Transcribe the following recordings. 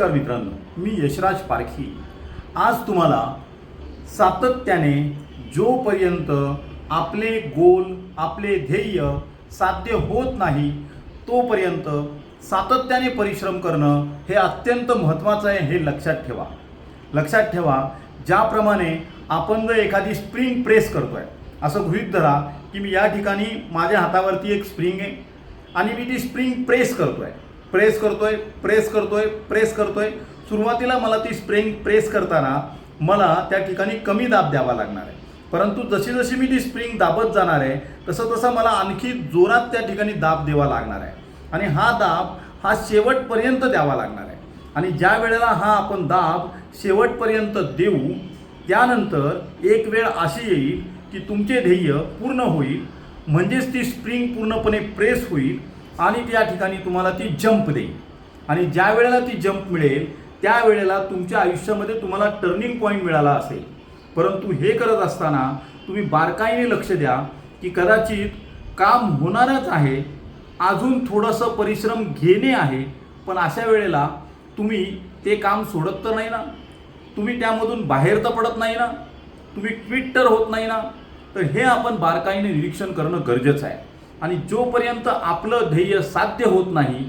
नमस्कार मित्रांनो, मी यशराज पारखी। आज तुम्हाला सातत्याने जोपर्यंत आपले गोल आपले ध्येय साध्य होत नाही तोपर्यंत सातत्याने परिश्रम करणं हे अत्यंत महत्त्वाचं आहे, हे लक्षात ठेवा। ज्याप्रमाणे आपण जर एखादी स्प्रिंग प्रेस करतोय, असं गृहीत धरा की मी या ठिकाणी माझ्या हातावरती एक स्प्रिंग आहे आणि मी ती स्प्रिंग प्रेस करतोय। सुरुवातीला मला ती स्प्रिंग प्रेस करताना मला त्या ठिकाणी कमी दाब द्यावा लागणार आहे, परंतु जशी मी ती स्प्रिंग दाबत जाणार आहे तसं मला आणखी जोरात त्या ठिकाणी दाब द्यावा लागणार आहे आणि हा दाब हा शेवटपर्यंत द्यावा लागणार आहे। आणि ज्या वेळेला हा आपण दाब शेवटपर्यंत देऊ त्यानंतर एक वेळ अशी येईल की तुमचे ध्येय पूर्ण होईल, म्हणजेच ती स्प्रिंग पूर्णपणे प्रेस होईल आणि त्या ठिकाणी तुम्हाला ती जंप देईल। आणि ज्या वेळेला ती जंप मिळेल त्यावेळेला तुमच्या आयुष्यामध्ये तुम्हाला टर्निंग पॉईंट मिळाला असेल। परंतु हे करत असताना तुम्ही बारकाईने लक्ष द्या की कदाचित काम होणारच आहे, अजून थोडंसं परिश्रम घेणे आहे, पण अशा वेळेला तुम्ही ते काम सोडत तर नाही ना, तुम्ही त्यामधून बाहेर तर पडत नाही ना, तुम्ही क्विट तर होत नाही ना। तर हे आपण बारकाईने निरीक्षण करणं गरजेचं आहे। आणि जोपर्यंत आपलं ध्येय साध्य होत नाही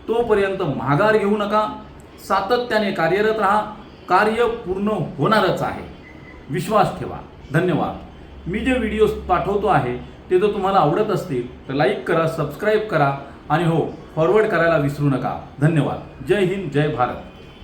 तोपर्यंत माघार घेऊ नका, सातत्याने कार्यरत राहा, कार्य पूर्ण होणारच आहे, विश्वास ठेवा। धन्यवाद। मी जे व्हिडिओज पाठवतो आहे ते जर तुम्हाला आवडत असतील तर लाईक करा, सबस्क्राईब करा आणि हो, फॉरवर्ड करायला विसरू नका। धन्यवाद। जय हिंद, जय भारत।